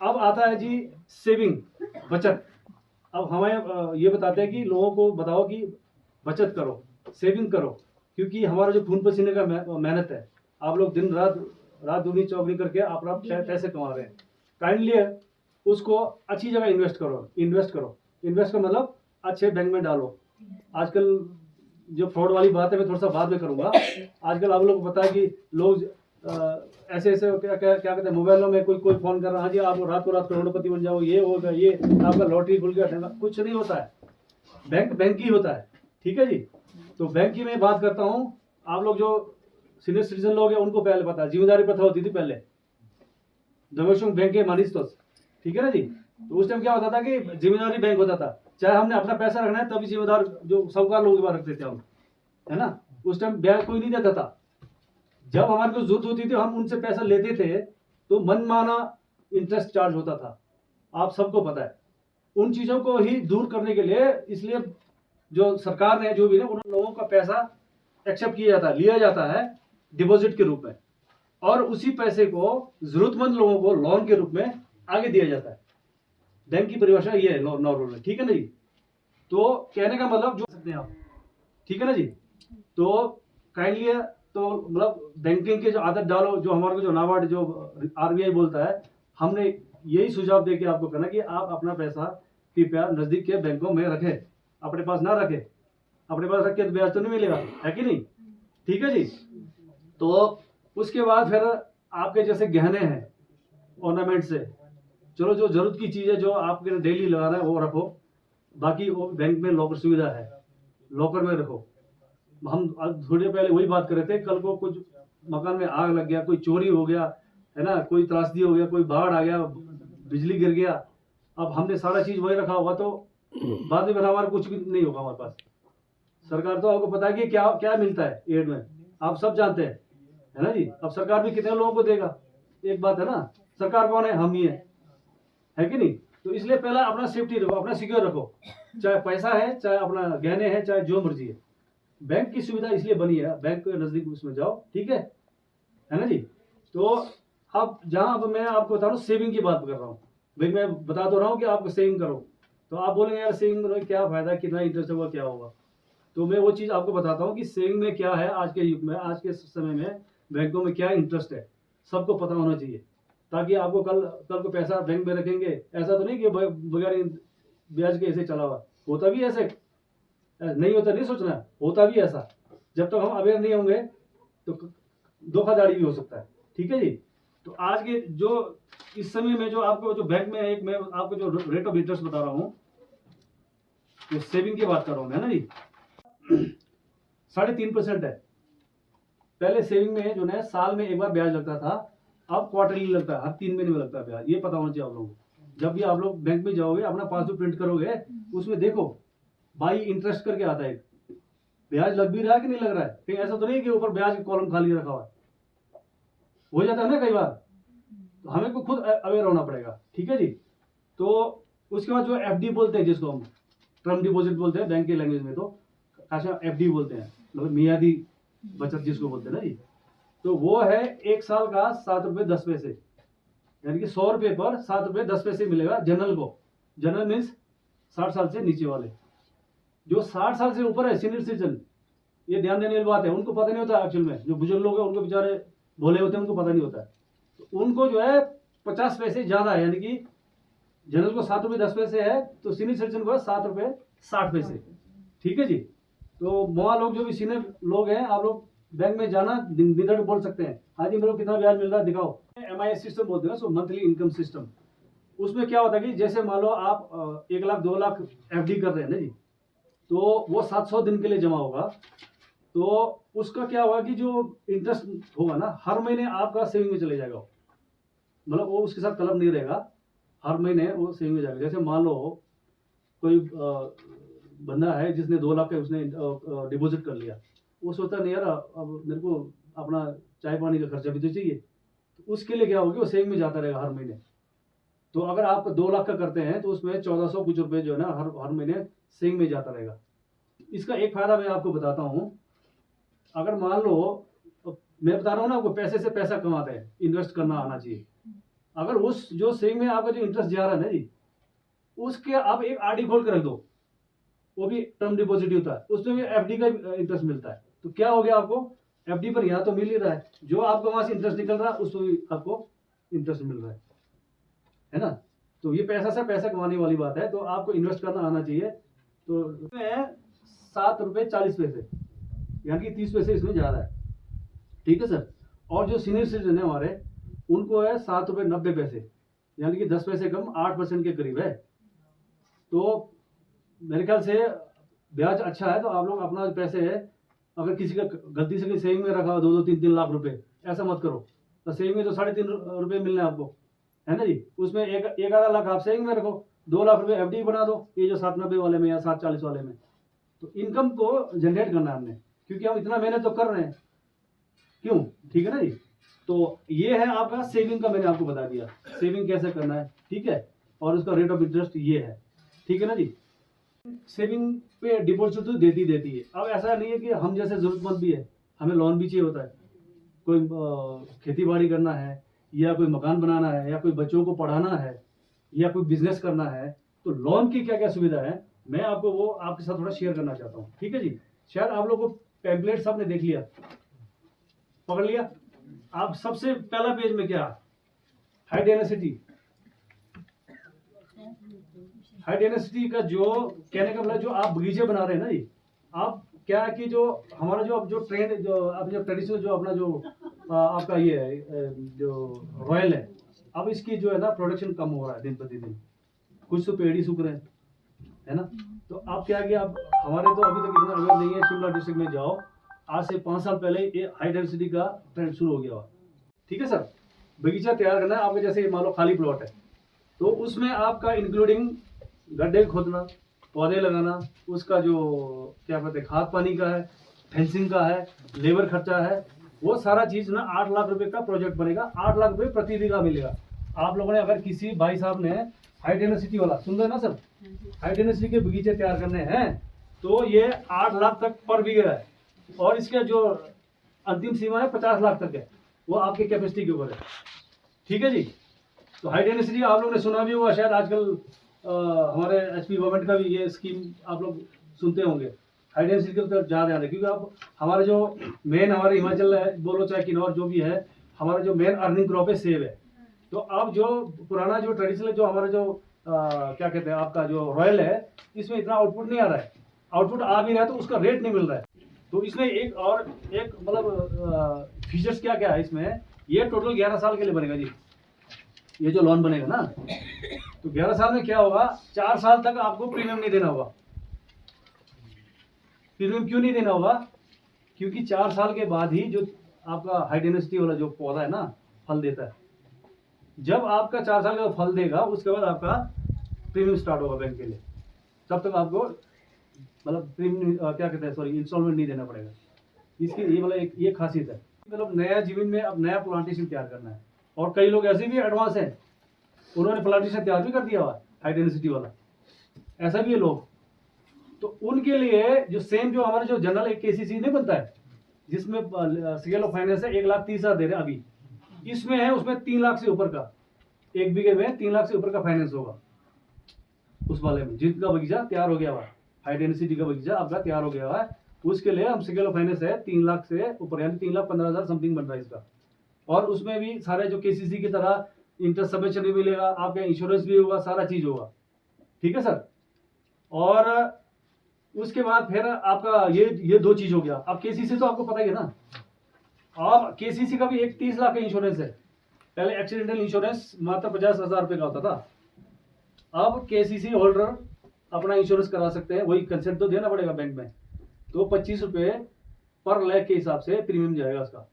अब आता है जी सेविंग, बचत। अब हमें ये बताते हैं कि लोगों को बताओ कि बचत करो, सेविंग करो, क्योंकि हमारा जो खून पसीने का मेहनत है, आप लोग दिन रात दुगनी चौगनी करके अपना पैसे कमा रहे हैं। काइंडली उसको अच्छी जगह इन्वेस्ट करो। इन्वेस्ट का मतलब अच्छे बैंक में डालो। आजकल जो फ्रॉड वाली बात है मैं थोड़ा सा बाद में करूंगा। आजकल आप लोग को पता है कि लोग ऐसे क्या कहते हैं, मोबाइलों में कोई फोन कर रहा है, हाँ जी आप रात को रात करोड़पति बन जाओ, ये होगा, ये आपका लॉटरी खुल गया। कुछ नहीं होता है, बैंक ही होता है। ठीक है जी। तो बैंक की मैं बात करता हूँ। आप लोग जो सीनियर सिटीजन लोग हैं उनको पहले पता है, जिम्मेदारी प्रथा होती थी पहले, दमोशुंग बैंक के मानिस तो, ठीक है ना जी। तो उस टाइम क्या होता था कि जिम्मेदारी बैंक होता था, चाहे हमने अपना पैसा रखना है तभी जिम्मेदार जो साहूकार लोगों के पास रखते थे हम, है ना। उस टाइम ब्याज कोई नहीं देता था। जब हमारे को जरूरत होती थी हम उनसे पैसा लेते थे तो मनमाना इंटरेस्ट चार्ज होता था, आप सबको पता है। उन चीजों को ही दूर करने के लिए इसलिए जो सरकार ने जो भी है उन लोगों का पैसा एक्सेप्ट किया जाता है, लिया जाता है डिपॉजिट के रूप में, और उसी पैसे को जरूरतमंद लोगों को लोन के रूप में आगे दिया जाता है। बैंक की परिभाषा ये है नॉर्मल में, ठीक है ना जी। तो कहने का मतलब जो सकते हैं आप, ठीक है ना जी। तो काइंडली तो मतलब बैंकिंग की जो आदत डालो, जो हमारे को जो नाबार्ड जो आरबीआई बोलता है, हमने यही सुझाव देके आपको कहना कि आप अपना पैसा कृपया नजदीक के बैंकों में रखें, अपने पास ना रखें। अपने पास रख के तो ब्याज तो नहीं मिलेगा, है कि नहीं, ठीक है जी। तो उसके बाद फिर आपके जैसे गहने हैं, ऑर्नामेंट से, चलो जो जरूरत की चीज है जो आपके डेली लगाना है वो रखो, बाकी वो बैंक में लॉकर सुविधा है, लॉकर में रखो। हम थोड़ी देर पहले वही बात कर रहे थे, कल को कुछ मकान में आग लग गया, कोई चोरी हो गया, है ना, कोई त्रासदी हो गया, कोई बाढ़ आ गया, बिजली गिर गया, अब हमने सारा चीज वही रखा होगा तो बाद में हमारा कुछ भी नहीं होगा हमारे पास। सरकार तो आपको पता है कि क्या क्या मिलता है एड में, आप सब जानते हैं, है ना जी। अब सरकार भी कितने लोगों को देगा, एक बात है ना। सरकार कौन है, हम ही है कि नहीं। तो इसलिए पहला अपना सेफ्टी रखो, अपना सिक्योर रखो, चाहे पैसा है, चाहे अपना गहने हैं, चाहे जो मर्जी है। बैंक की सुविधा इसलिए बनी है, बैंक के नजदीक उसमें जाओ, ठीक है ना जी। तो अब जहां अब मैं आपको बता रहा हूँ सेविंग की बात कर रहा हूँ, भाई मैं बता तो रहा हूँ कि आप सेविंग करो। तो आप बोलेंगे यार सेविंग में क्या फायदा, कितना इंटरेस्ट होगा, क्या होगा। तो मैं वो चीज आपको बताता हूँ कि सेविंग में क्या है, आज के युग में, आज के समय में बैंकों में क्या इंटरेस्ट है, सबको पता होना चाहिए, ताकि आपको कल कल को पैसा बैंक में रखेंगे, ऐसा तो नहीं कि बगैर ब्याज के ऐसे चला हुआ, होता भी ऐसे नहीं होता, नहीं सोचना, होता भी ऐसा। जब तक हम अवेयर नहीं होंगे तो धोखाधड़ी भी हो सकता है, ठीक है जी। तो आज के जो इस समय में जो आपको जो बैंक में एक मैं आपको जो रेट ऑफ इंटरेस्ट बता रहा हूँ, तो सेविंग की बात कर रहा हूँ मैं ना जी, 3.5% है। पहले सेविंग में जो है साल में एक बार ब्याज लगता था, अब क्वार्टरली लगता है, हर 3 महीने में लगता है ब्याज। ये पता होना चाहिए आप लोगों को। जब भी आप लोग बैंक में जाओगे अपना पासबुक प्रिंट करोगे, उसमें देखो बाई इंटरेस्ट करके आता है, ब्याज लग भी रहा है कि नहीं लग रहा है। कहीं ऐसा तो नहीं कि ऊपर ब्याज का कॉलम खाली रखा हुआ है, हो जाता है ना कई बार। तो हमें को खुद अवेयर होना पड़ेगा, ठीक है जी। तो उसके बाद जो एफडी बोलते हैं, जिसको हम टर्म डिपॉजिट बोलते हैं बैंक की लैंग्वेज में, तो खासा एफडी बोलते हैं, मतलब मियादी बचत जिसको बोलते हैं ना जी। तो वो है 1 साल का 7 रुपये 10 पैसे, यानी कि 100 रुपये पर 7 रुपये 10 पैसे मिलेगा जनरल को। जनरल मीन्स 60 साल से नीचे वाले। जो 60 साल से ऊपर है सीनियर सिटीजन, ये ध्यान देने वाली बात है, उनको पता नहीं होता एक्चुअल में। जो बुजुर्ग लोग हैं उनको बेचारे भोले होते हैं, उनको पता नहीं होता है। तो उनको जो है 50 पैसे ज्यादा है, यानी कि जनरल को 7 रुपये 10 पैसे है, तो सीनियर सिटीजन को है 7 रुपये 60 पैसे, ठीक है जी। तो मोआ लोग जो भी सीनियर लोग हैं, आप लोग बैंक में जाना, निधड़ बोल सकते हैं, हाँ जी मेरे को कितना ब्याज मिल रहा है दिखाओ। MIS सिस्टम बोलते हैं, सो मंथली इनकम सिस्टम। उसमें क्या होता है कि जैसे मान लो आप 1 लाख 2 लाख FD कर रहे हैं ना जी, तो वो 700 दिन के लिए जमा होगा। तो उसका क्या होगा कि जो इंटरेस्ट होगा ना हर महीने आपका सेविंग में चले जाएगा, मतलब वो उसके साथ क्लब नहीं रहेगा, हर महीने वो सेविंग में जाएगा। जैसे मान लो कोई बंदा है जिसने 2 लाख का उसने डिपॉजिट कर लिया, वो सोचता नहीं यार अब मेरे को अपना चाय पानी का खर्चा भी तो चाहिए, तो उसके लिए क्या होगी, वो सेविंग में जाता रहेगा हर महीने। तो अगर आप 2 लाख का करते हैं तो उसमें 1400 कुछ रुपए जो है ना हर महीने सेविंग में जाता रहेगा। इसका एक फायदा मैं आपको बताता हूँ। अगर मान लो मैं बता रहा हूँ ना आपको, पैसे से पैसा कमाते हैं, इन्वेस्ट करना आना चाहिए। अगर उस जो सेविंग में आपका जो इंटरेस्ट जा रहा है ना जी, उसके आप एक आरडी खोल कर रख दो, वो भी टर्म डिपॉजिट होता है, उसमें भी एफडी का इंटरेस्ट मिलता है। तो क्या हो गया, आपको एफडी पर यहाँ तो मिल ही रहा है, जो आपको वहां से इंटरेस्ट निकल रहा है उसमें भी आपको इंटरेस्ट मिल रहा है ना। तो ये पैसा से पैसा कमाने वाली बात है, तो आपको इन्वेस्ट करना आना चाहिए। तो इसमें 7 रुपये 40 पैसे, यानी कि 30 पैसे इसमें ज्यादा है, ठीक है सर। और जो सीनियर सिटीजन है हमारे, उनको है 7 रुपये 90 पैसे, यानी कि 10 पैसे कम, 8% के करीब है। तो मेरे ख्याल से ब्याज अच्छा है। तो आप लोग अपना पैसे है, अगर किसी का गलती से सेविंग में रखा हो 2-3 लाख रुपए, ऐसा मत करो। तो सेविंग में तो 3.5 रुपये मिलने आपको, है ना जी। उसमें एक आधा लाख आप सेविंग में रखो, 2 लाख रुपए एफडी बना दो, ये जो 790 वाले में या 740 वाले में। तो इनकम को जनरेट करना है हमने, क्योंकि हम इतना मेहनत तो कर रहे हैं, क्यों, ठीक है ना जी। तो ये है आपका सेविंग का, मैंने आपको बता दिया सेविंग कैसे करना है, ठीक है। और उसका रेट ऑफ इंटरेस्ट ये है, ठीक है ना जी। सेविंग पे डिपॉजिट तो देती है। अब ऐसा नहीं है कि हम जैसे जरूरतमंद भी है, हमें लोन भी चाहिए होता है, कोई खेती बाड़ी करना है, या कोई मकान बनाना है, या कोई बच्चों को पढ़ाना है, या कोई बिजनेस करना है, तो लोन की क्या क्या सुविधा है, मैं आपको वो आपके साथ थोड़ा शेयर करना चाहता हूँ, ठीक है जी। शायद आप लोगों को पैम्पलेट सबने देख लिया, पकड़ लिया। आप सबसे पहला पेज में क्या, हाई डेंसिटी का जो कहने का मतलब, जो आप बगीचे बना रहे हैं ना जी, आप क्या है कि जो हमारा जो अब जो ट्रेंड, जो अब जो ट्रेडिशनल जो अपना जो आपका ये है जो रॉयल है, अब इसकी जो है ना प्रोडक्शन कम हो रहा है दिन प्रतिदिन, कुछ तो पेड़ ही सूख रहे हैं, है ना। तो आप क्या कि आप हमारे तो अभी तक इतना अवेयर नहीं है। शिमला डिस्ट्रिक्ट में जाओ, आज से 5 साल पहले ये हाई डेंसिटी का ट्रेंड शुरू हो गया हुआ, ठीक है सर। बगीचा तैयार करना है आपके, जैसे मान लो खाली प्लॉट है, तो उसमें आपका इंक्लूडिंग गड्ढे खोदना, पौधे लगाना, उसका जो क्या कहते हैं खाद पानी का है, फेंसिंग का है, लेबर खर्चा है, वो सारा चीज ना 8 लाख रुपए का प्रोजेक्ट बनेगा। 8 लाख रुपए प्रति बीघा मिलेगा। आप लोगों ने अगर किसी भाई साहब ने हाई डेंसिटी वाला, सुन रहे ना सर, हाई डेंसिटी के बगीचे तैयार करने हैं, तो ये 8 लाख तक पर बीघा है। और इसका जो अंतिम सीमा है 50 लाख तक है, वो आपके कैपेसिटी के ऊपर है, ठीक है जी। तो हाई डेंसिटी आप लोगों ने सुना भी होगा शायद, आजकल हमारे एचपी गवर्नमेंट का भी ये स्कीम आप लोग सुनते होंगे। हाई डेंसिटी की तरफ ज़्यादा ध्यान है, क्योंकि अब हमारे जो मेन हमारे हिमाचल है, बोलो चाहे किन्नौर जो भी है, हमारा जो मेन अर्निंग क्रॉप है सेब है। तो अब जो पुराना जो ट्रेडिशनल जो हमारा जो क्या कहते हैं आपका जो रॉयल है, इसमें इतना आउटपुट नहीं आ रहा है। आउटपुट आ भी रहा है तो उसका रेट नहीं मिल रहा है। तो इसमें एक और एक मतलब फीचर्स क्या क्या है इसमें, ये टोटल 11 साल के लिए बनेगा जी, ये जो लोन बनेगा ना। तो 11 साल में क्या होगा, 4 साल तक आपको प्रीमियम नहीं देना होगा। प्रीमियम क्यों नहीं देना होगा, क्योंकि 4 साल के बाद ही जो आपका हाई डेंसिटी वाला जो पौधा है ना फल देता है। जब आपका 4 साल का फल देगा, उसके बाद आपका प्रीमियम स्टार्ट होगा बैंक के लिए। तब तक आपको मतलब प्रीमियम क्या कहते हैं, सॉरी, इंस्टॉलमेंट नहीं देना पड़ेगा। इसकी ये मतलब ये खासियत है। मतलब नया जमीन में अब नया प्लांटेशन तैयार करना है, और कई लोग ऐसे भी एडवांस हैं, उन्होंने प्लांटेशन तैयार भी कर दिया हुआ हाई डेंसिटी वाला, ऐसा भी है लोग। तो उनके लिए जो सेम जो हमारा जो जनरल एक केसीसी नहीं बनता है, जिसमें स्केल ऑफ फाइनेंस है 1,30,000 दे रहे हैं अभी, इसमें है उसमें 3 लाख से ऊपर का, 1 बीघे में 3 लाख से ऊपर का फाइनेंस होगा उस वाले में, जिनका बगीचा तैयार हो गया हुआ, हाई डेंसिटी का बगीचा आपका तैयार हो गया हुआ है, उसके लिए हम स्केल ऑफ फाइनेंस है 3 लाख से ऊपर, यानी 3,15,000 समथिंग बन रहा है इसका। और उसमें भी सारे जो केसीसी की तरह इंटरेस्ट सबवेंशन भी मिलेगा, आपका इंश्योरेंस भी होगा, सारा चीज होगा, ठीक है सर। और उसके बाद फिर आपका ये 2 चीज हो गया। अब केसीसी तो आपको पता ही है ना, अब केसीसी का भी एक 30 लाख का इंश्योरेंस है। पहले एक्सीडेंटल इंश्योरेंस मात्र 50,000 रुपए का होता था, अब केसीसी होल्डर अपना इंश्योरेंस करा सकते हैं, वही कंसेंट तो देना पड़ेगा बैंक में। तो 25 रुपए पर लाख के हिसाब से प्रीमियम जाएगा उसका।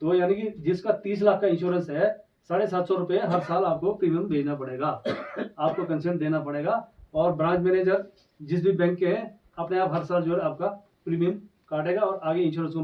तो यानी कि जिसका 30 लाख का इंश्योरेंस है, 750 रुपए हर साल आपको प्रीमियम भेजना पड़ेगा, आपको कंसेंट देना पड़ेगा। और ब्रांच मैनेजर जिस भी बैंक के हैं, अपने आप हर साल जो है आपका प्रीमियम काटेगा और आगे इंश्योरेंस को